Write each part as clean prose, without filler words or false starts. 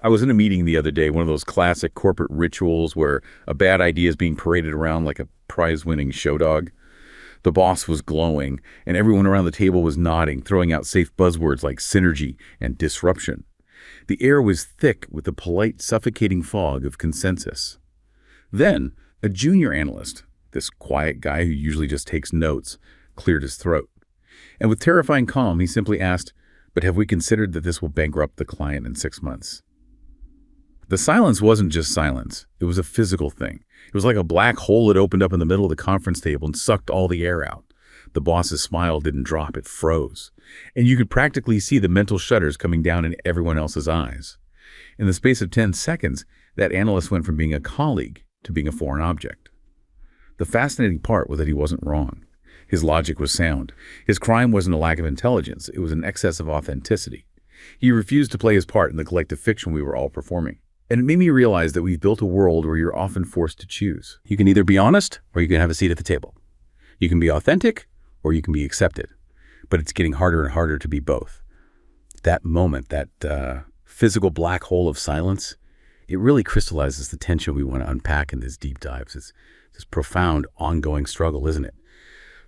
I was in a meeting the other day, one of those classic corporate rituals where a bad idea is being paraded around like a prize-winning show dog. The boss was glowing, and everyone around the table was nodding, throwing out safe buzzwords like synergy and disruption. The air was thick with the polite, suffocating fog of consensus. Then, a junior analyst, this quiet guy who usually just takes notes, cleared his throat. And with terrifying calm, he simply asked, "But have we considered that this will bankrupt the client in 6 months?" The silence wasn't just silence. It was a physical thing. It was like a black hole that opened up in the middle of the conference table and sucked all the air out. The boss's smile didn't drop, it froze. And you could practically see the mental shutters coming down in everyone else's eyes. In the space of 10 seconds, that analyst went from being a colleague to being a foreign object. The fascinating part was that he wasn't wrong. His logic was sound. His crime wasn't a lack of intelligence, it was an excess of authenticity. He refused to play his part in the collective fiction we were all performing. And it made me realize that we've built a world where you're often forced to choose. You can either be honest or you can have a seat at the table. You can be authentic or you can be accepted. But it's getting harder and harder to be both. That moment, that physical black hole of silence, it really crystallizes the tension we want to unpack in these deep dives. It's this profound, ongoing struggle, isn't it?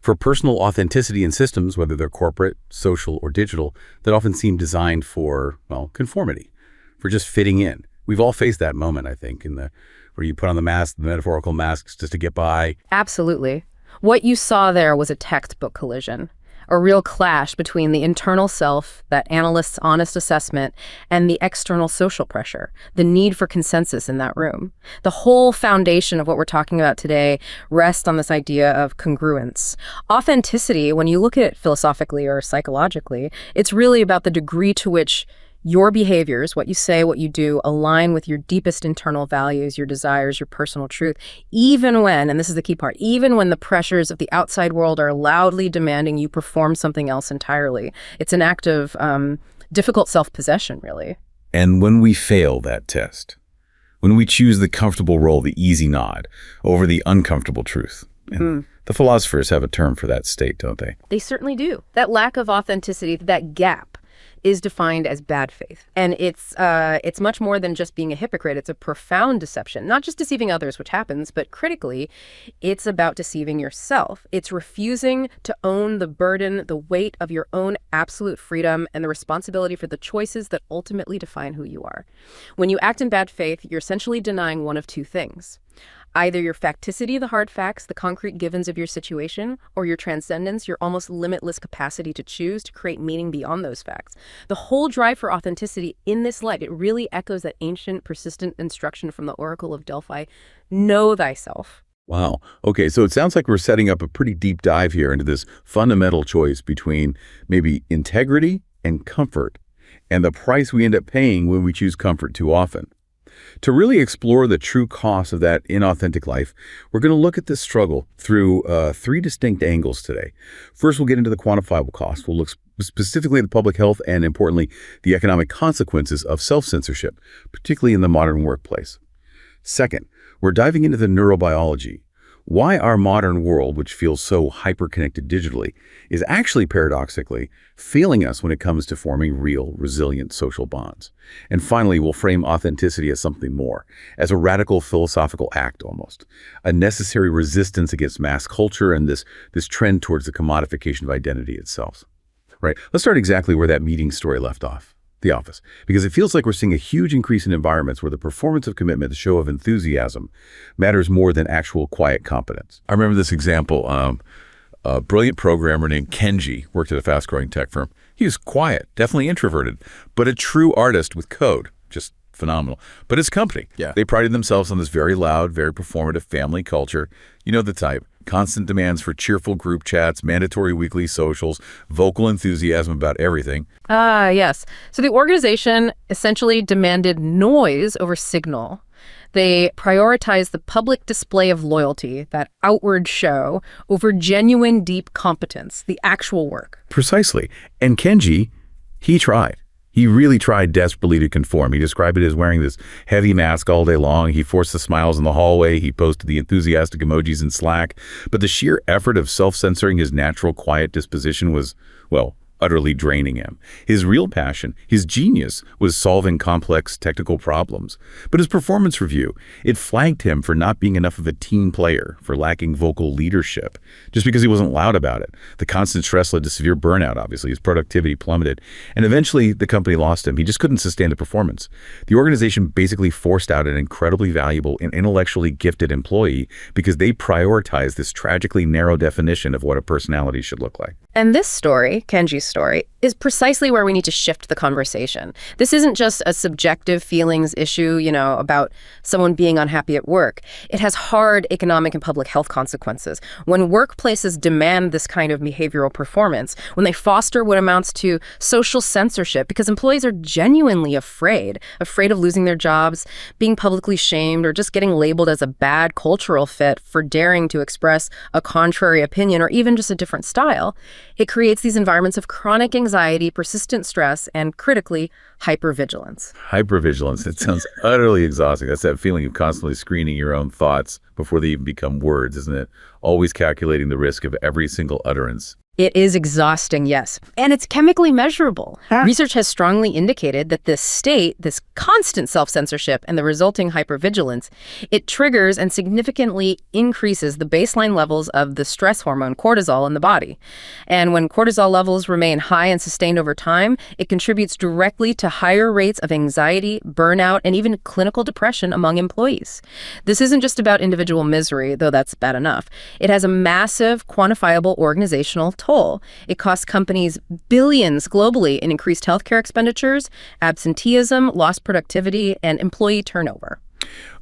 For personal authenticity in systems, whether they're corporate, social, or digital, that often seem designed for, well, conformity, for just fitting in. We've all faced that moment, I think, where you put on the mask, the metaphorical masks, just to get by. Absolutely. What you saw there was a textbook collision, a real clash between the internal self, that analyst's honest assessment, and the external social pressure, the need for consensus in that room. The whole foundation of what we're talking about today rests on this idea of congruence. Authenticity, when you look at it philosophically or psychologically, it's really about the degree to which your behaviors, what you say, what you do, align with your deepest internal values, your desires, your personal truth, even when, and this is the key part, even when the pressures of the outside world are loudly demanding you perform something else entirely. It's an act of difficult self-possession, really. And when we fail that test, when we choose the comfortable role, the easy nod, over the uncomfortable truth, and the philosophers have a term for that state, don't they? They certainly do. That lack of authenticity, that gap, is defined as bad faith. And it's much more than just being a hypocrite. It's a profound deception, not just deceiving others, which happens, but critically, it's about deceiving yourself. It's refusing to own the burden, the weight of your own absolute freedom and the responsibility for the choices that ultimately define who you are. When you act in bad faith, you're essentially denying one of two things. Either your facticity, the hard facts, the concrete givens of your situation, or your transcendence, your almost limitless capacity to choose, to create meaning beyond those facts. The whole drive for authenticity in this light, it really echoes that ancient, persistent instruction from the Oracle of Delphi, know thyself. Wow. Okay, so it sounds like we're setting up a pretty deep dive here into this fundamental choice between maybe integrity and comfort, and the price we end up paying when we choose comfort too often. To really explore the true cost of that inauthentic life, we're going to look at this struggle through 3 distinct angles today. First, we'll get into the quantifiable cost. We'll look specifically at the public health and, importantly, the economic consequences of self-censorship, particularly in the modern workplace. Second, we're diving into the neurobiology. Why our modern world, which feels so hyper-connected digitally, is actually paradoxically failing us when it comes to forming real, resilient social bonds. And finally, we'll frame authenticity as something more, as a radical philosophical act almost, a necessary resistance against mass culture and this trend towards the commodification of identity itself. Right? Let's start exactly where that meeting story left off. The office, because it feels like we're seeing a huge increase in environments where the performance of commitment, the show of enthusiasm, matters more than actual quiet competence. I remember this example. A brilliant programmer named Kenji worked at a fast-growing tech firm. He was quiet, definitely introverted, but a true artist with code. Just phenomenal. But his company, they prided themselves on this very loud, very performative family culture. You know the type. Constant demands for cheerful group chats, mandatory weekly socials, vocal enthusiasm about everything. Yes. So the organization essentially demanded noise over signal. They prioritized the public display of loyalty, that outward show, over genuine, deep competence, the actual work. Precisely. And Kenji, he tried. He really tried desperately to conform. He described it as wearing this heavy mask all day long. He forced the smiles in the hallway. He posted the enthusiastic emojis in Slack. But the sheer effort of self-censoring his natural quiet disposition was, well, utterly draining him. His real passion, his genius, was solving complex technical problems. But his performance review, it flagged him for not being enough of a team player, for lacking vocal leadership, just because he wasn't loud about it. The constant stress led to severe burnout, obviously. His productivity plummeted. And eventually, the company lost him. He just couldn't sustain the performance. The organization basically forced out an incredibly valuable and intellectually gifted employee because they prioritized this tragically narrow definition of what a personality should look like. And this story, Kenji's story, is precisely where we need to shift the conversation. This isn't just a subjective feelings issue, about someone being unhappy at work. It has hard economic and public health consequences. When workplaces demand this kind of behavioral performance, when they foster what amounts to social censorship, because employees are genuinely afraid of losing their jobs, being publicly shamed, or just getting labeled as a bad cultural fit for daring to express a contrary opinion or even just a different style, it creates these environments of chronic anxiety, persistent stress, and critically, hypervigilance. Hypervigilance. It sounds utterly exhausting. That's that feeling of constantly screening your own thoughts before they even become words, isn't it? Always calculating the risk of every single utterance. It is exhausting, yes. And it's chemically measurable. Research has strongly indicated that this state, this constant self-censorship and the resulting hypervigilance, it triggers and significantly increases the baseline levels of the stress hormone cortisol in the body. And when cortisol levels remain high and sustained over time, it contributes directly to higher rates of anxiety, burnout, and even clinical depression among employees. This isn't just about individual misery, though that's bad enough. It has a massive, quantifiable organizational toll. It costs companies billions globally in increased healthcare expenditures, absenteeism, lost productivity, and employee turnover.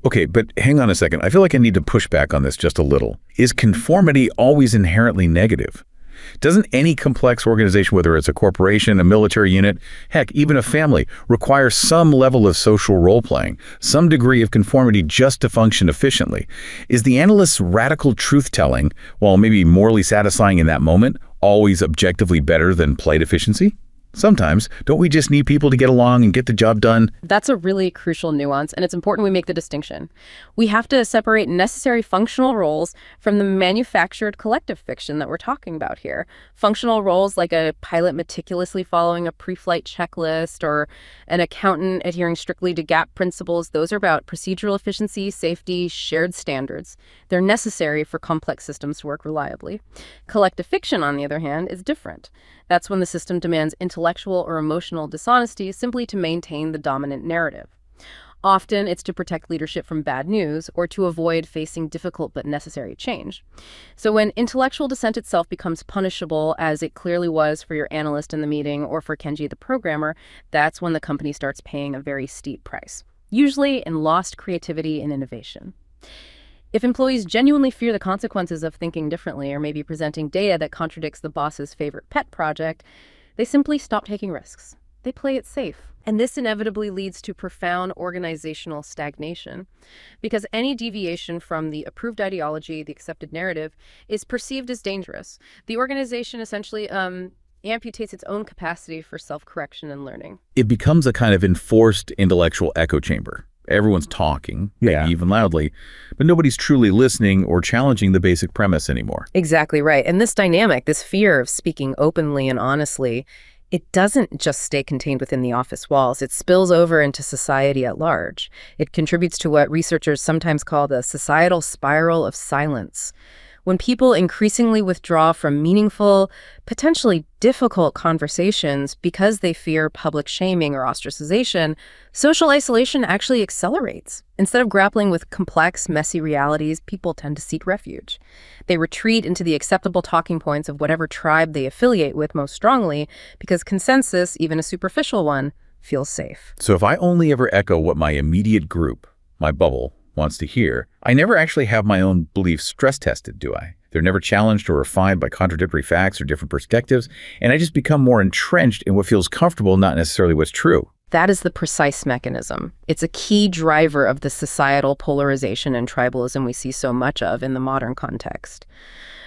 Okay, but hang on a second. I feel like I need to push back on this just a little. Is conformity always inherently negative? Doesn't any complex organization, whether it's a corporation, a military unit, heck, even a family, require some level of social role-playing, some degree of conformity just to function efficiently? Is the analyst's radical truth-telling, while maybe morally satisfying in that moment, always objectively better than polite efficiency? Sometimes, don't we just need people to get along and get the job done? That's a really crucial nuance, and it's important we make the distinction. We have to separate necessary functional roles from the manufactured collective fiction that we're talking about here. Functional roles like a pilot meticulously following a pre-flight checklist or an accountant adhering strictly to GAP principles, those are about procedural efficiency, safety, shared standards. They're necessary for complex systems to work reliably. Collective fiction, on the other hand, is different. That's when the system demands intellectual or emotional dishonesty simply to maintain the dominant narrative. Often, it's to protect leadership from bad news or to avoid facing difficult but necessary change. So when intellectual dissent itself becomes punishable, as it clearly was for your analyst in the meeting or for Kenji the programmer, that's when the company starts paying a very steep price, usually in lost creativity and innovation. If employees genuinely fear the consequences of thinking differently or maybe presenting data that contradicts the boss's favorite pet project, they simply stop taking risks. They play it safe. And this inevitably leads to profound organizational stagnation because any deviation from the approved ideology, the accepted narrative, is perceived as dangerous. The organization essentially amputates its own capacity for self-correction and learning. It becomes a kind of enforced intellectual echo chamber. Everyone's talking, even loudly, but nobody's truly listening or challenging the basic premise anymore. Exactly right. And this dynamic, this fear of speaking openly and honestly, it doesn't just stay contained within the office walls. It spills over into society at large. It contributes to what researchers sometimes call the societal spiral of silence. When people increasingly withdraw from meaningful, potentially difficult conversations because they fear public shaming or ostracization, social isolation actually accelerates. Instead of grappling with complex, messy realities, people tend to seek refuge. They retreat into the acceptable talking points of whatever tribe they affiliate with most strongly because consensus, even a superficial one, feels safe. So if I only ever echo what my immediate group, my bubble, wants to hear, I never actually have my own beliefs stress tested, do I? They're never challenged or refined by contradictory facts or different perspectives, and I just become more entrenched in what feels comfortable, not necessarily what's true. That is the precise mechanism. It's a key driver of the societal polarization and tribalism we see so much of in the modern context.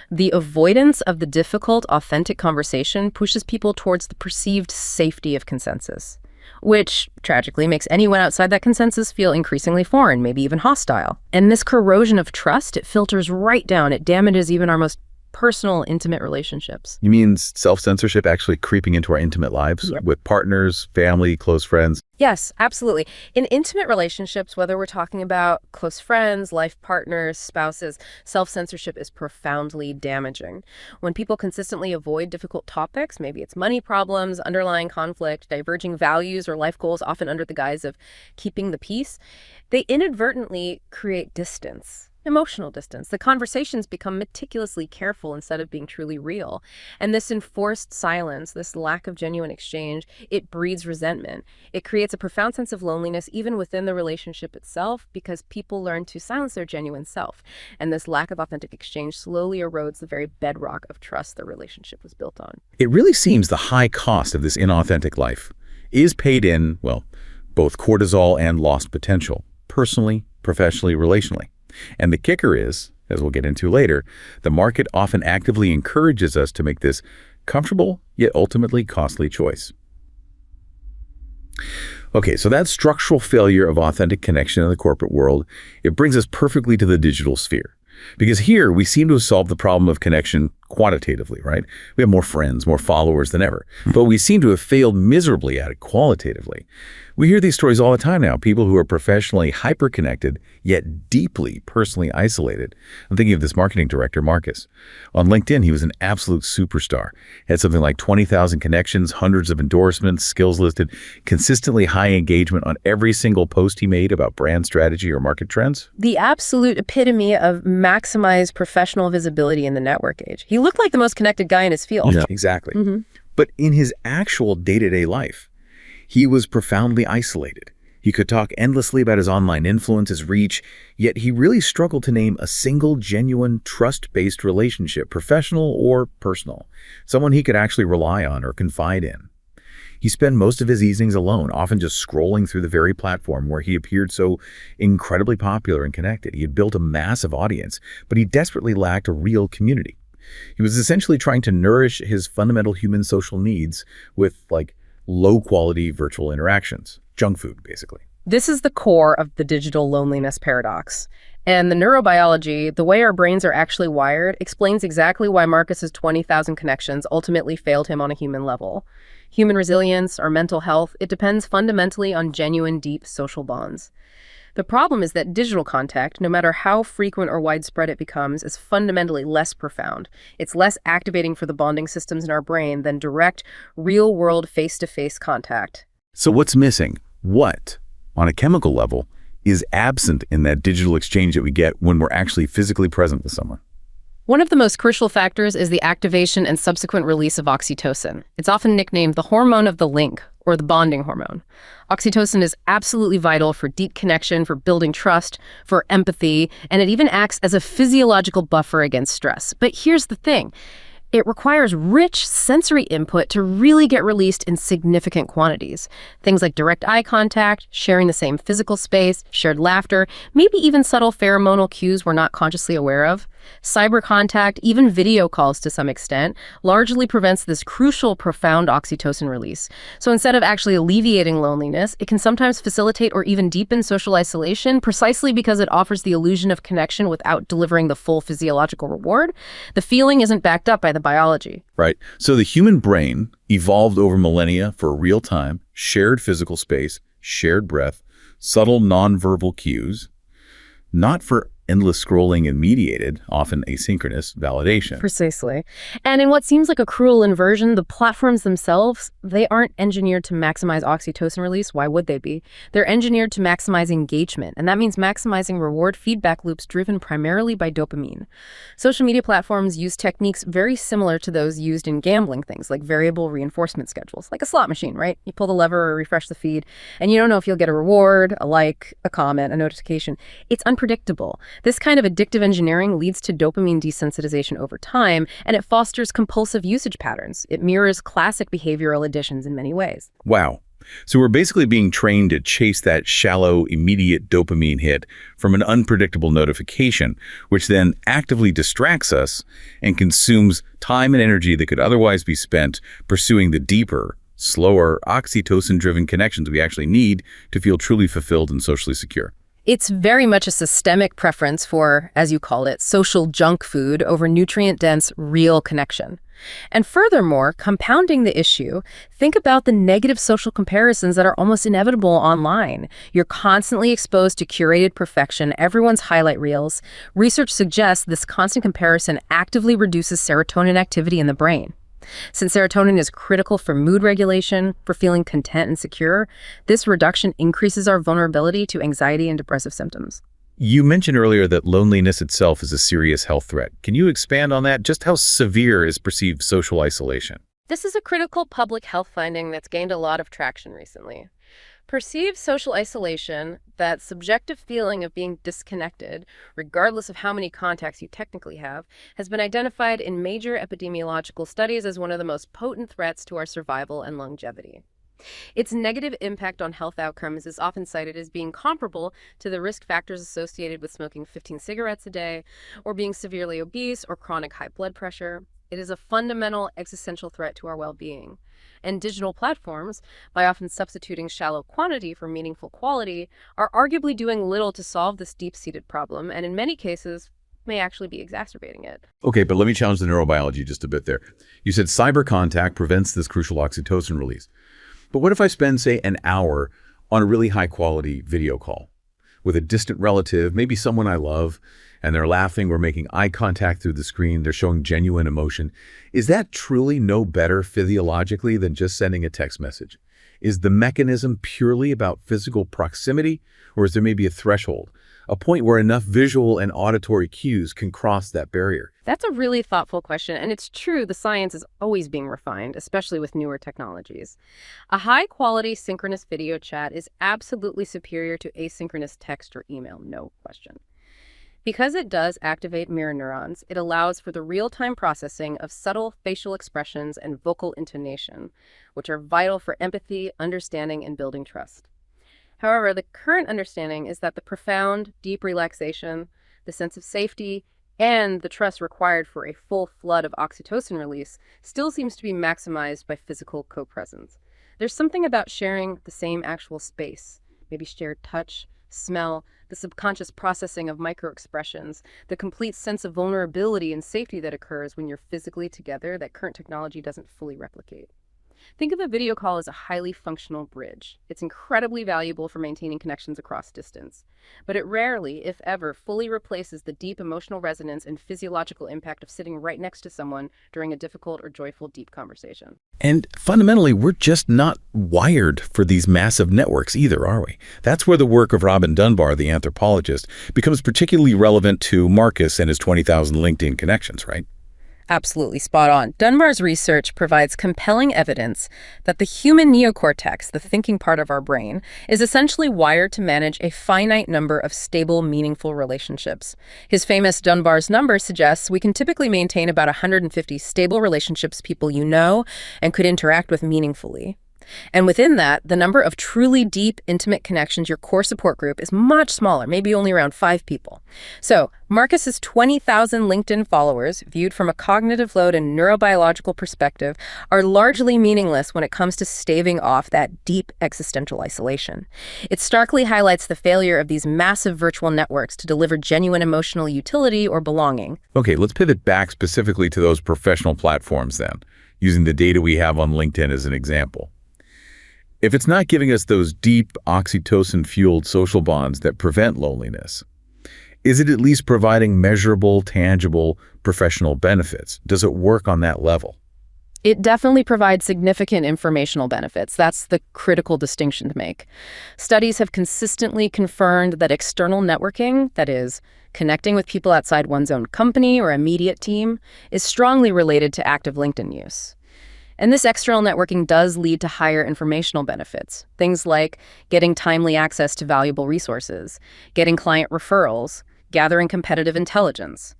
The avoidance of the difficult, authentic conversation pushes people towards the perceived safety of consensus, which tragically makes anyone outside that consensus feel increasingly foreign, maybe even hostile. And this corrosion of trust, it filters right down. It damages even our most personal, intimate relationships. You mean self-censorship actually creeping into our intimate lives with partners, family, close friends? Yes, absolutely. In intimate relationships, whether we're talking about close friends, life partners, spouses, self-censorship is profoundly damaging. When people consistently avoid difficult topics, maybe it's money problems, underlying conflict, diverging values, or life goals, often under the guise of keeping the peace, they inadvertently create distance. Emotional distance. The conversations become meticulously careful instead of being truly real. And this enforced silence, this lack of genuine exchange, it breeds resentment. It creates a profound sense of loneliness even within the relationship itself because people learn to silence their genuine self. And this lack of authentic exchange slowly erodes the very bedrock of trust the relationship was built on. It really seems the high cost of this inauthentic life is paid in, well, both cortisol and lost potential, personally, professionally, relationally. And the kicker is, as we'll get into later, the market often actively encourages us to make this comfortable yet ultimately costly choice. Okay, so that structural failure of authentic connection in the corporate world, it brings us perfectly to the digital sphere. Because here we seem to have solved the problem of connection quantitatively, right? We have more friends, more followers than ever, but we seem to have failed miserably at it qualitatively. We hear these stories all the time now, people who are professionally hyper-connected, yet deeply personally isolated. I'm thinking of this marketing director, Marcus. On LinkedIn, he was an absolute superstar. Had something like 20,000 connections, hundreds of endorsements, skills listed, consistently high engagement on every single post he made about brand strategy or market trends. The absolute epitome of maximized professional visibility in the network age. He looked like the most connected guy in his field. Yeah, exactly. But in his actual day-to-day life, he was profoundly isolated. He could talk endlessly about his online influence, his reach, yet he really struggled to name a single genuine trust-based relationship, professional or personal, someone he could actually rely on or confide in. He spent most of his evenings alone, often just scrolling through the very platform where he appeared so incredibly popular and connected. He had built a massive audience, but he desperately lacked a real community. He was essentially trying to nourish his fundamental human social needs with, low-quality virtual interactions. Junk food, basically. This is the core of the digital loneliness paradox. And the neurobiology, the way our brains are actually wired, explains exactly why Marcus's 20,000 connections ultimately failed him on a human level. Human resilience, our mental health, it depends fundamentally on genuine, deep social bonds. The problem is that digital contact, no matter how frequent or widespread it becomes, is fundamentally less profound. It's less activating for the bonding systems in our brain than direct, real-world, face-to-face contact. So what's missing? What, on a chemical level, is absent in that digital exchange that we get when we're actually physically present with someone? One of the most crucial factors is the activation and subsequent release of oxytocin. It's often nicknamed the hormone of the link, or the bonding hormone. Oxytocin is absolutely vital for deep connection, for building trust, for empathy, and it even acts as a physiological buffer against stress. But here's the thing. It requires rich sensory input to really get released in significant quantities. Things like direct eye contact, sharing the same physical space, shared laughter, maybe even subtle pheromonal cues we're not consciously aware of. Cyber contact, even video calls to some extent, largely prevents this crucial, profound oxytocin release. So instead of actually alleviating loneliness, it can sometimes facilitate or even deepen social isolation precisely because it offers the illusion of connection without delivering the full physiological reward. The feeling isn't backed up by the biology. Right. So the human brain evolved over millennia for real-time, shared physical space, shared breath, subtle nonverbal cues, not for endless scrolling and mediated, often asynchronous, validation. Precisely. And in what seems like a cruel inversion, the platforms themselves, they aren't engineered to maximize oxytocin release. Why would they be? They're engineered to maximize engagement, and that means maximizing reward feedback loops driven primarily by dopamine. Social media platforms use techniques very similar to those used in gambling things, like variable reinforcement schedules, like a slot machine, right? You pull the lever or refresh the feed, and you don't know if you'll get a reward, a like, a comment, a notification. It's unpredictable. This kind of addictive engineering leads to dopamine desensitization over time, and it fosters compulsive usage patterns. It mirrors classic behavioral additions in many ways. Wow. So we're basically being trained to chase that shallow, immediate dopamine hit from an unpredictable notification, which then actively distracts us and consumes time and energy that could otherwise be spent pursuing the deeper, slower, oxytocin-driven connections we actually need to feel truly fulfilled and socially secure. It's very much a systemic preference for, as you call it, social junk food over nutrient-dense, real connection. And furthermore, compounding the issue, think about the negative social comparisons that are almost inevitable online. You're constantly exposed to curated perfection, everyone's highlight reels. Research suggests this constant comparison actively reduces serotonin activity in the brain. Since serotonin is critical for mood regulation, for feeling content and secure, this reduction increases our vulnerability to anxiety and depressive symptoms. You mentioned earlier that loneliness itself is a serious health threat. Can you expand on that? Just how severe is perceived social isolation? This is a critical public health finding that's gained a lot of traction recently. Perceived social isolation, that subjective feeling of being disconnected, regardless of how many contacts you technically have, has been identified in major epidemiological studies as one of the most potent threats to our survival and longevity. Its negative impact on health outcomes is often cited as being comparable to the risk factors associated with smoking 15 cigarettes a day, or being severely obese or chronic high blood pressure. It is a fundamental existential threat to our well-being. And digital platforms, by often substituting shallow quantity for meaningful quality, are arguably doing little to solve this deep-seated problem, and in many cases, may actually be exacerbating it. Okay, but let me challenge the neurobiology just a bit there. You said cyber contact prevents this crucial oxytocin release. But what if I spend, say, an hour on a really high-quality video call with a distant relative, maybe someone I love, and they're laughing, we're making eye contact through the screen, they're showing genuine emotion? Is that truly no better physiologically than just sending a text message? Is the mechanism purely about physical proximity, or is there maybe a threshold, a point where enough visual and auditory cues can cross that barrier? That's a really thoughtful question, and it's true the science is always being refined, especially with newer technologies. A high-quality synchronous video chat is absolutely superior to asynchronous text or email, no question. Because it does activate mirror neurons, it allows for the real-time processing of subtle facial expressions and vocal intonation, which are vital for empathy, understanding, and building trust. However, the current understanding is that the profound, deep relaxation, the sense of safety, and the trust required for a full flood of oxytocin release still seems to be maximized by physical co-presence. There's something about sharing the same actual space, maybe shared touch, smell, the subconscious processing of microexpressions, the complete sense of vulnerability and safety that occurs when you're physically together that current technology doesn't fully replicate. Think of a video call as a highly functional bridge. It's incredibly valuable for maintaining connections across distance, but it rarely, if ever, fully replaces the deep emotional resonance and physiological impact of sitting right next to someone during a difficult or joyful deep conversation. And fundamentally, we're just not wired for these massive networks either, are we? That's where the work of Robin Dunbar, the anthropologist, becomes particularly relevant to Marcus and his 20,000 LinkedIn connections, right? Absolutely spot on. Dunbar's research provides compelling evidence that the human neocortex, the thinking part of our brain, is essentially wired to manage a finite number of stable, meaningful relationships. His famous Dunbar's number suggests we can typically maintain about 150 stable relationships people you know and could interact with meaningfully. And within that, the number of truly deep, intimate connections, your core support group, is much smaller, maybe only around 5 people. So Marcus's 20,000 LinkedIn followers, viewed from a cognitive load and neurobiological perspective, are largely meaningless when it comes to staving off that deep existential isolation. It starkly highlights the failure of these massive virtual networks to deliver genuine emotional utility or belonging. Okay, let's pivot back specifically to those professional platforms then, using the data we have on LinkedIn as an example. If it's not giving us those deep, oxytocin-fueled social bonds that prevent loneliness, is it at least providing measurable, tangible, professional benefits? Does it work on that level? It definitely provides significant informational benefits. That's the critical distinction to make. Studies have consistently confirmed that external networking, that is, connecting with people outside one's own company or immediate team, is strongly related to active LinkedIn use. And this external networking does lead to higher informational benefits, things like getting timely access to valuable resources, getting client referrals, gathering competitive intelligence.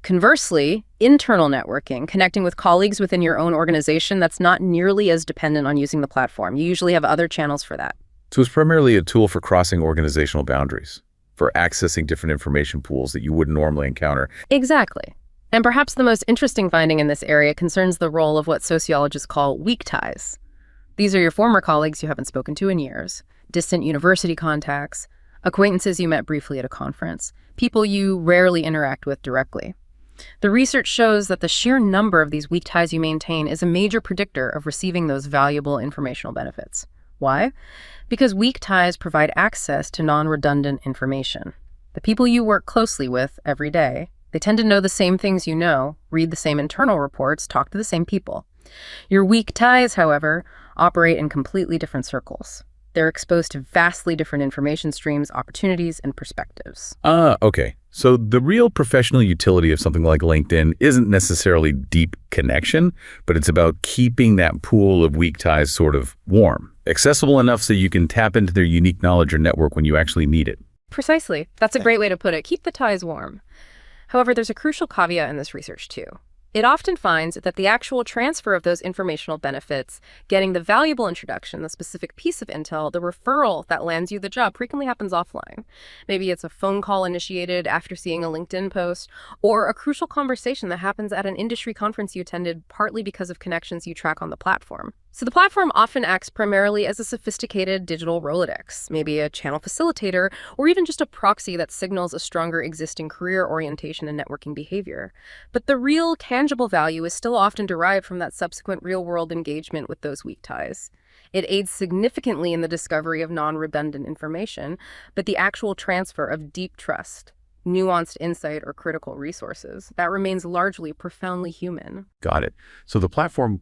Conversely, internal networking, connecting with colleagues within your own organization, that's not nearly as dependent on using the platform. You usually have other channels for that. So it's primarily a tool for crossing organizational boundaries, for accessing different information pools that you wouldn't normally encounter. Exactly. And perhaps the most interesting finding in this area concerns the role of what sociologists call weak ties. These are your former colleagues you haven't spoken to in years, distant university contacts, acquaintances you met briefly at a conference, people you rarely interact with directly. The research shows that the sheer number of these weak ties you maintain is a major predictor of receiving those valuable informational benefits. Why? Because weak ties provide access to non-redundant information. The people you work closely with every day, they tend to know the same things you know, read the same internal reports, talk to the same people. Your weak ties, however, operate in completely different circles. They're exposed to vastly different information streams, opportunities, and perspectives. Okay. So the real professional utility of something like LinkedIn isn't necessarily deep connection, but it's about keeping that pool of weak ties sort of warm, accessible enough so you can tap into their unique knowledge or network when you actually need it. Precisely. That's a great way to put it. Keep the ties warm. However, there's a crucial caveat in this research, too. It often finds that the actual transfer of those informational benefits, getting the valuable introduction, the specific piece of intel, the referral that lands you the job, frequently happens offline. Maybe it's a phone call initiated after seeing a LinkedIn post, or a crucial conversation that happens at an industry conference you attended partly because of connections you track on the platform. So the platform often acts primarily as a sophisticated digital Rolodex, maybe a channel facilitator, or even just a proxy that signals a stronger existing career orientation and networking behavior. But the real tangible value is still often derived from that subsequent real-world engagement with those weak ties. It aids significantly in the discovery of non-redundant information, but the actual transfer of deep trust, nuanced insight, or critical resources, that remains largely profoundly human. Got it. So the platform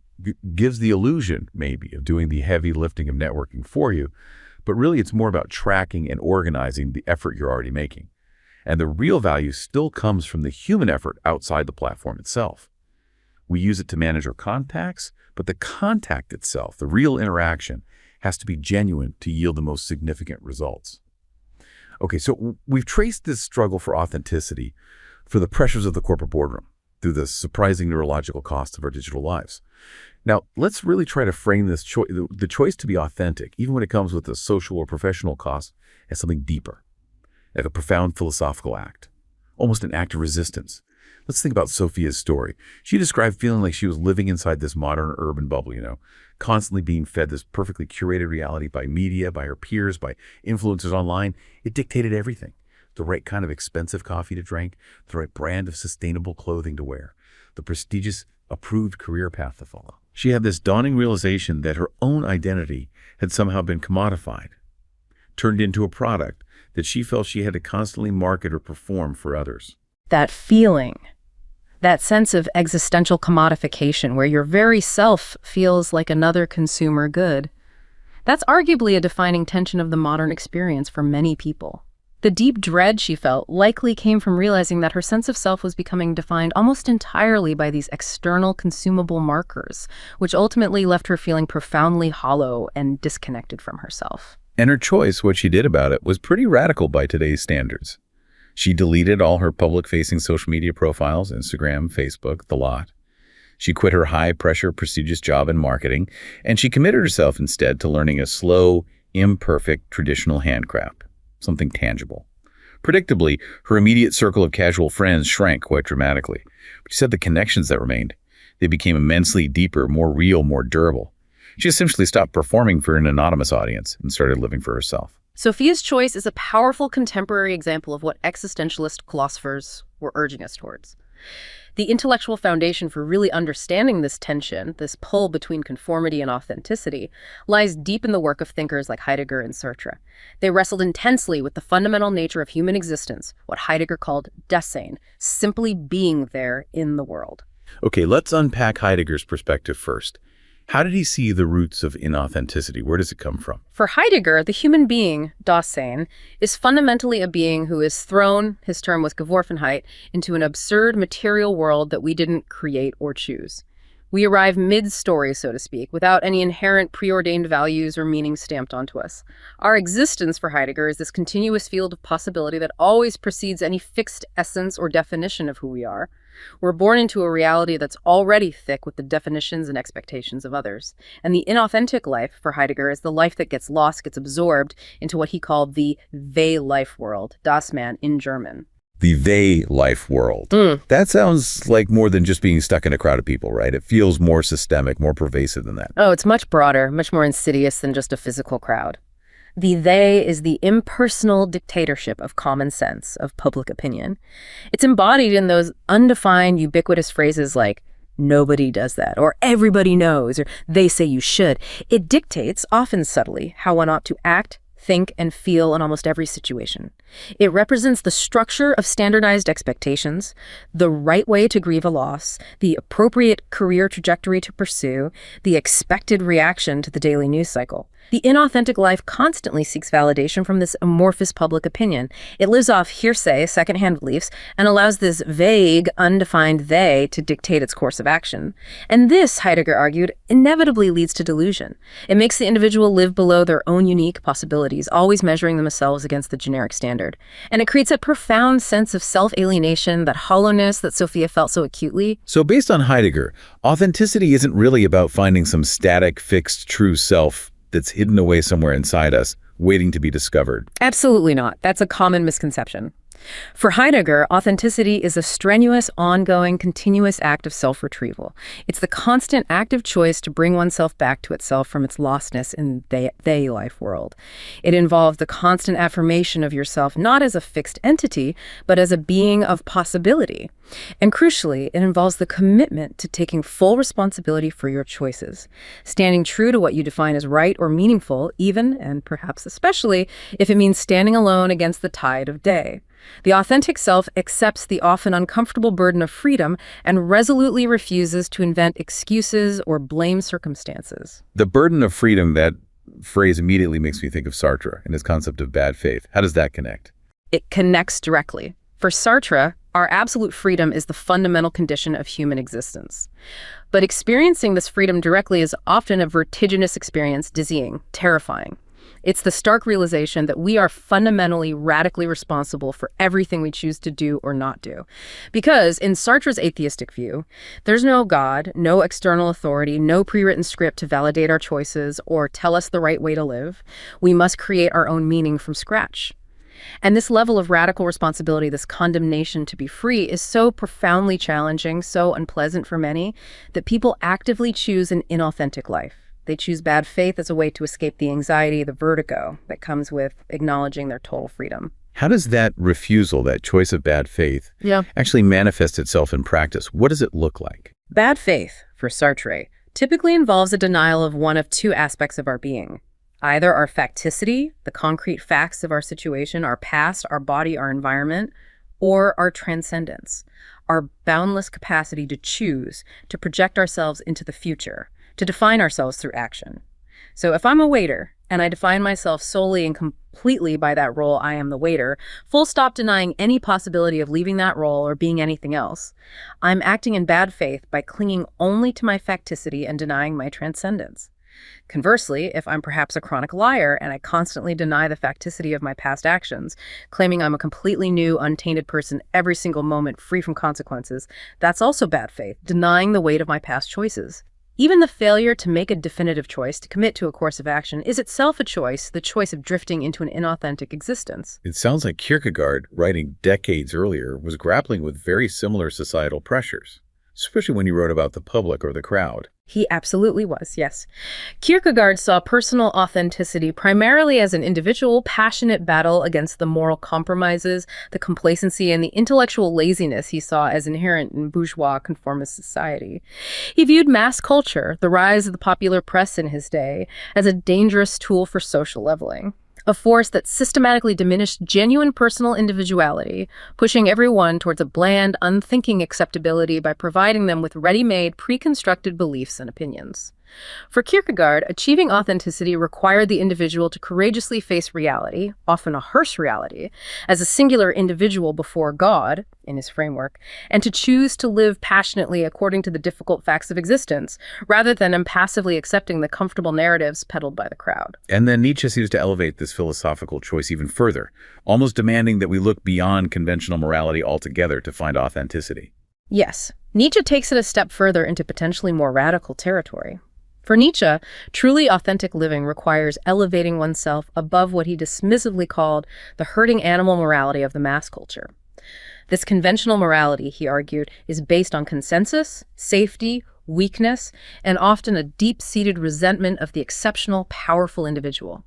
gives the illusion, maybe, of doing the heavy lifting of networking for you, but really it's more about tracking and organizing the effort you're already making. And the real value still comes from the human effort outside the platform itself. We use it to manage our contacts, but the contact itself, the real interaction, has to be genuine to yield the most significant results. Okay, so we've traced this struggle for authenticity for the pressures of the corporate boardroom through the surprising neurological costs of our digital lives. Now, let's really try to frame this the choice to be authentic, even when it comes with a social or professional cost, as something deeper, like a profound philosophical act, almost an act of resistance. Let's think about Sophia's story. She described feeling like she was living inside this modern urban bubble, constantly being fed this perfectly curated reality by media, by her peers, by influencers online. It dictated everything. The right kind of expensive coffee to drink, the right brand of sustainable clothing to wear, the prestigious, approved career path to follow. She had this dawning realization that her own identity had somehow been commodified, turned into a product that she felt she had to constantly market or perform for others. That feeling, that sense of existential commodification where your very self feels like another consumer good, that's arguably a defining tension of the modern experience for many people. The deep dread she felt likely came from realizing that her sense of self was becoming defined almost entirely by these external consumable markers, which ultimately left her feeling profoundly hollow and disconnected from herself. And her choice, what she did about it, was pretty radical by today's standards. She deleted all her public-facing social media profiles, Instagram, Facebook, the lot. She quit her high-pressure, prestigious job in marketing, and she committed herself instead to learning a slow, imperfect, traditional handcraft, something tangible. Predictably, her immediate circle of casual friends shrank quite dramatically. But she said the connections that remained, they became immensely deeper, more real, more durable. She essentially stopped performing for an anonymous audience and started living for herself. Sophia's choice is a powerful contemporary example of what existentialist philosophers were urging us towards. The intellectual foundation for really understanding this tension, this pull between conformity and authenticity, lies deep in the work of thinkers like Heidegger and Sartre. They wrestled intensely with the fundamental nature of human existence, what Heidegger called dissent, simply being there in the world. Okay, let's unpack Heidegger's perspective first. How did he see the roots of inauthenticity? Where does it come from? For Heidegger, the human being, Dasein, is fundamentally a being who is thrown, his term was Geworfenheit, into an absurd material world that we didn't create or choose. We arrive mid-story, so to speak, without any inherent preordained values or meaning stamped onto us. Our existence, for Heidegger, is this continuous field of possibility that always precedes any fixed essence or definition of who we are. We're born into a reality that's already thick with the definitions and expectations of others. And the inauthentic life, for Heidegger, is the life that gets lost, gets absorbed into what he called the they-life world, Das Man in German. The they-life world. That sounds like more than just being stuck in a crowd of people, right? It feels more systemic, more pervasive than that. Oh, it's much broader, much more insidious than just a physical crowd. The they is the impersonal dictatorship of common sense, of public opinion. It's embodied in those undefined, ubiquitous phrases like, nobody does that, or everybody knows, or they say you should. It dictates, often subtly, how one ought to act, think, and feel in almost every situation. It represents the structure of standardized expectations, the right way to grieve a loss, the appropriate career trajectory to pursue, the expected reaction to the daily news cycle. The inauthentic life constantly seeks validation from this amorphous public opinion. It lives off hearsay, secondhand beliefs, and allows this vague, undefined they to dictate its course of action. And this, Heidegger argued, inevitably leads to delusion. It makes the individual live below their own unique possibilities, always measuring themselves against the generic standard. And it creates a profound sense of self-alienation, that hollowness that Sophia felt so acutely. So based on Heidegger, authenticity isn't really about finding some static, fixed, true self that's hidden away somewhere inside us, waiting to be discovered. Absolutely not. That's a common misconception. For Heidegger, authenticity is a strenuous, ongoing, continuous act of self-retrieval. It's the constant active choice to bring oneself back to itself from its lostness in they life world. It involves the constant affirmation of yourself not as a fixed entity, but as a being of possibility. And crucially, it involves the commitment to taking full responsibility for your choices, standing true to what you define as right or meaningful, even, and perhaps especially, if it means standing alone against the tide of day. The authentic self accepts the often uncomfortable burden of freedom and resolutely refuses to invent excuses or blame circumstances. The burden of freedom, that phrase immediately makes me think of Sartre and his concept of bad faith. How does that connect? It connects directly. For Sartre, our absolute freedom is the fundamental condition of human existence. But experiencing this freedom directly is often a vertiginous experience, dizzying, terrifying. It's the stark realization that we are fundamentally, radically responsible for everything we choose to do or not do. Because in Sartre's atheistic view, there's no God, no external authority, no pre-written script to validate our choices or tell us the right way to live. We must create our own meaning from scratch. And this level of radical responsibility, this condemnation to be free, is so profoundly challenging, so unpleasant for many, that people actively choose an inauthentic life. They choose bad faith as a way to escape the anxiety, the vertigo that comes with acknowledging their total freedom. How does that refusal, that choice of bad faith, actually manifest itself in practice? What does it look like? Bad faith, for Sartre, typically involves a denial of one of two aspects of our being. Either our facticity, the concrete facts of our situation, our past, our body, our environment, or our transcendence, our boundless capacity to choose, to project ourselves into the future, to define ourselves through action. So if I'm a waiter, and I define myself solely and completely by that role, I am the waiter, full stop denying any possibility of leaving that role or being anything else, I'm acting in bad faith by clinging only to my facticity and denying my transcendence. Conversely, if I'm perhaps a chronic liar and I constantly deny the facticity of my past actions, claiming I'm a completely new, untainted person every single moment, free from consequences, that's also bad faith, denying the weight of my past choices. Even the failure to make a definitive choice, to commit to a course of action, is itself a choice, the choice of drifting into an inauthentic existence. It sounds like Kierkegaard, writing decades earlier, was grappling with very similar societal pressures, especially when he wrote about the public or the crowd. He absolutely was, yes. Kierkegaard saw personal authenticity primarily as an individual, passionate battle against the moral compromises, the complacency, and the intellectual laziness he saw as inherent in bourgeois conformist society. He viewed mass culture, the rise of the popular press in his day, as a dangerous tool for social leveling. A force that systematically diminished genuine personal individuality, pushing everyone towards a bland, unthinking acceptability by providing them with ready-made, pre-constructed beliefs and opinions. For Kierkegaard, achieving authenticity required the individual to courageously face reality, often a harsh reality, as a singular individual before God, in his framework, and to choose to live passionately according to the difficult facts of existence, rather than impassively accepting the comfortable narratives peddled by the crowd. And then Nietzsche seems to elevate this philosophical choice even further, almost demanding that we look beyond conventional morality altogether to find authenticity. Yes, Nietzsche takes it a step further into potentially more radical territory. For Nietzsche, truly authentic living requires elevating oneself above what he dismissively called the herding animal morality of the mass culture. This conventional morality, he argued, is based on consensus, safety, weakness, and often a deep-seated resentment of the exceptional, powerful individual.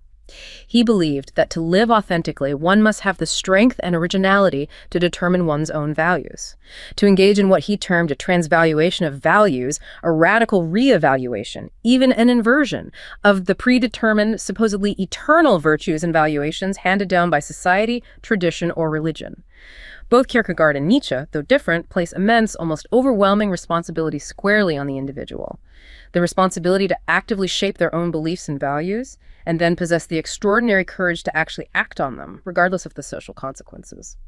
He believed that to live authentically, one must have the strength and originality to determine one's own values, to engage in what he termed a transvaluation of values, a radical reevaluation, even an inversion of the predetermined, supposedly eternal virtues and valuations handed down by society, tradition, or religion. Both Kierkegaard and Nietzsche, though different, place immense, almost overwhelming responsibility squarely on the individual. The responsibility to actively shape their own beliefs and values, and then possess the extraordinary courage to actually act on them, regardless of the social consequences.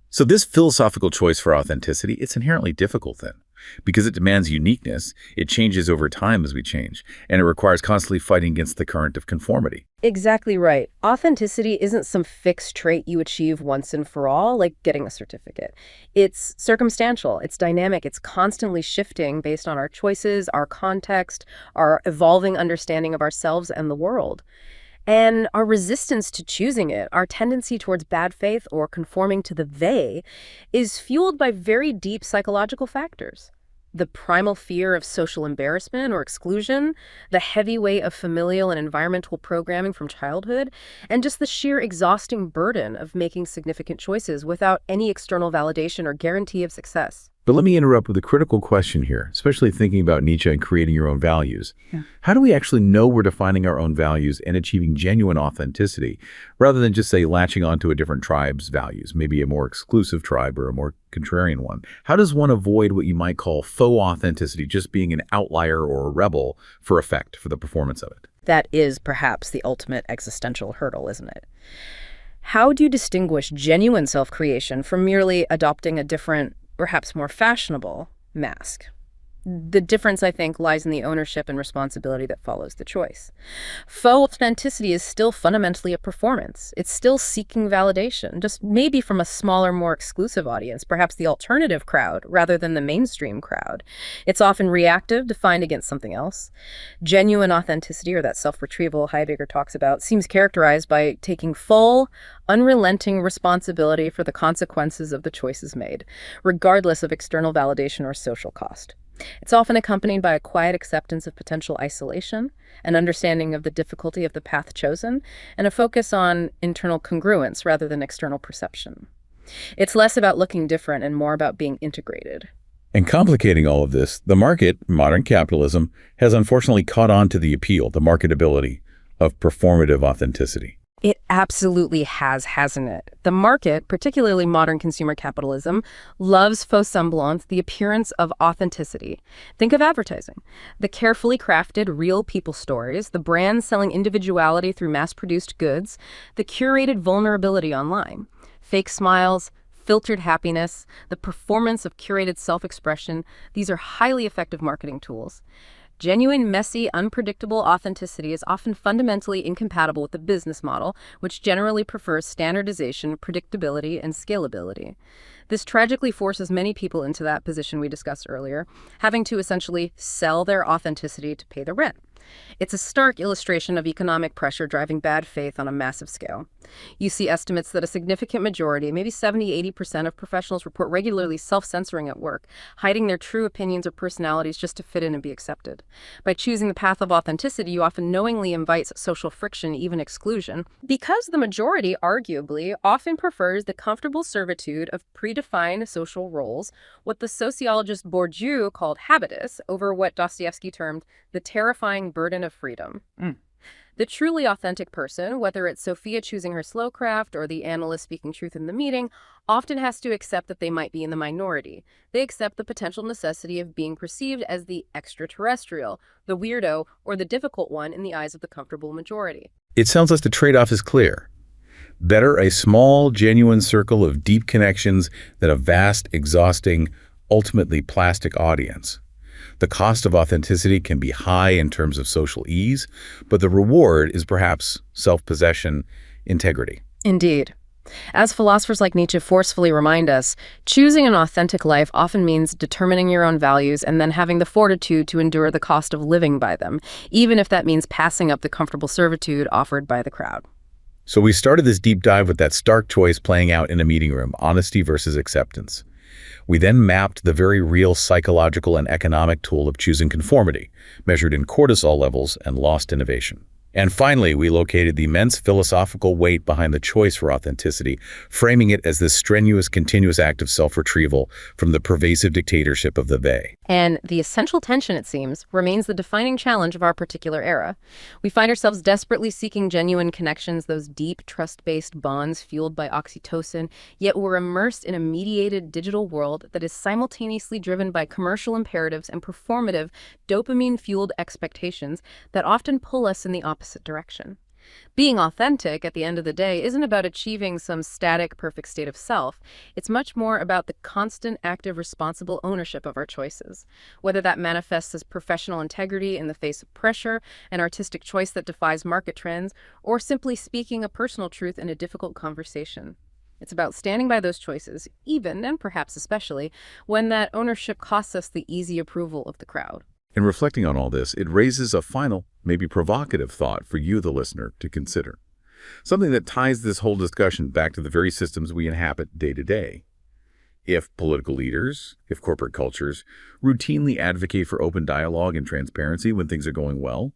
So this philosophical choice for authenticity, it's inherently difficult then, because it demands uniqueness, it changes over time as we change, and it requires constantly fighting against the current of conformity. Exactly right. Authenticity isn't some fixed trait you achieve once and for all, like getting a certificate. It's circumstantial, it's dynamic, it's constantly shifting based on our choices, our context, our evolving understanding of ourselves and the world. And our resistance to choosing it, our tendency towards bad faith or conforming to the they, is fueled by very deep psychological factors. The primal fear of social embarrassment or exclusion, the heavy weight of familial and environmental programming from childhood, and just the sheer exhausting burden of making significant choices without any external validation or guarantee of success. But let me interrupt with a critical question here, especially thinking about Nietzsche and creating your own values. How do we actually know we're defining our own values and achieving genuine authenticity, rather than just, say, latching onto a different tribe's values, maybe a more exclusive tribe or a more contrarian one? How does one avoid what you might call faux authenticity, just being an outlier or a rebel for effect, for the performance of it? That is perhaps the ultimate existential hurdle, isn't it? How do you distinguish genuine self-creation from merely adopting a different, perhaps more fashionable, mask? The difference, I think, lies in the ownership and responsibility that follows the choice. Faux authenticity is still fundamentally a performance. It's still seeking validation, just maybe from a smaller, more exclusive audience, perhaps the alternative crowd rather than the mainstream crowd. It's often reactive, defined against something else. Genuine authenticity, or that self-retrieval Heidegger talks about, seems characterized by taking full, unrelenting responsibility for the consequences of the choices made, regardless of external validation or social cost. It's often accompanied by a quiet acceptance of potential isolation, an understanding of the difficulty of the path chosen, and a focus on internal congruence rather than external perception. It's less about looking different and more about being integrated. And complicating all of this, the market, modern capitalism, has unfortunately caught on to the appeal, the marketability of performative authenticity. It absolutely has, hasn't it? The market, particularly modern consumer capitalism, loves faux semblance, the appearance of authenticity. Think of advertising. The carefully crafted real people stories, the brands selling individuality through mass-produced goods, the curated vulnerability online. Fake smiles, filtered happiness, the performance of curated self-expression, these are highly effective marketing tools. Genuine, messy, unpredictable authenticity is often fundamentally incompatible with the business model, which generally prefers standardization, predictability, and scalability. This tragically forces many people into that position we discussed earlier, having to essentially sell their authenticity to pay the rent. It's a stark illustration of economic pressure driving bad faith on a massive scale. You see estimates that a significant majority, maybe 70–80% of professionals report regularly self-censoring at work, hiding their true opinions or personalities just to fit in and be accepted. By choosing the path of authenticity, you often knowingly invite social friction, even exclusion, because the majority, arguably, often prefers the comfortable servitude of predefined social roles, what the sociologist Bourdieu called habitus, over what Dostoevsky termed the terrifying burden of freedom. The truly authentic person, whether it's Sophia choosing her slow craft or the analyst speaking truth in the meeting, often has to accept that they might be in the minority. They accept the potential necessity of being perceived as the extraterrestrial, the weirdo, or the difficult one in the eyes of the comfortable majority. It sounds like the trade-off is clear. Better a small, genuine circle of deep connections than a vast, exhausting, ultimately plastic audience. The cost of authenticity can be high in terms of social ease, but the reward is perhaps self-possession, integrity. Indeed. As philosophers like Nietzsche forcefully remind us, choosing an authentic life often means determining your own values and then having the fortitude to endure the cost of living by them, even if that means passing up the comfortable servitude offered by the crowd. So we started this deep dive with that stark choice playing out in a meeting room, honesty versus acceptance. We then mapped the very real psychological and economic tool of choosing conformity, measured in cortisol levels and lost innovation. And finally, we located the immense philosophical weight behind the choice for authenticity, framing it as this strenuous, continuous act of self-retrieval from the pervasive dictatorship of the they. And the essential tension, it seems, remains the defining challenge of our particular era. We find ourselves desperately seeking genuine connections, those deep, trust-based bonds fueled by oxytocin, yet we're immersed in a mediated digital world that is simultaneously driven by commercial imperatives and performative, dopamine-fueled expectations that often pull us in the opposite direction. Being authentic, at the end of the day, isn't about achieving some static, perfect state of self. It's much more about the constant, active, responsible ownership of our choices. Whether that manifests as professional integrity in the face of pressure, an artistic choice that defies market trends, or simply speaking a personal truth in a difficult conversation. It's about standing by those choices, even, and perhaps especially, when that ownership costs us the easy approval of the crowd. In reflecting on all this, it raises a final, maybe provocative thought for you, the listener, to consider. Something that ties this whole discussion back to the very systems we inhabit day to day. If political leaders, if corporate cultures routinely advocate for open dialogue and transparency when things are going well,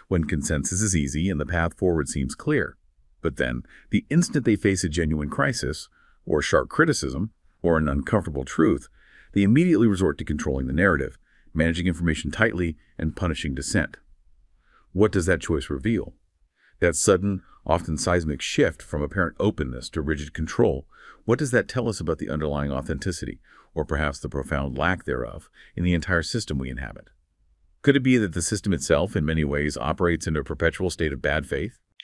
when consensus is easy and the path forward seems clear, but then the instant they face a genuine crisis, or sharp criticism, or an uncomfortable truth, they immediately resort to controlling the narrative, managing information tightly, and punishing dissent. What does that choice reveal? That sudden, often seismic shift from apparent openness to rigid control, what does that tell us about the underlying authenticity, or perhaps the profound lack thereof, in the entire system we inhabit? Could it be that the system itself, in many ways, operates in a perpetual state of bad faith?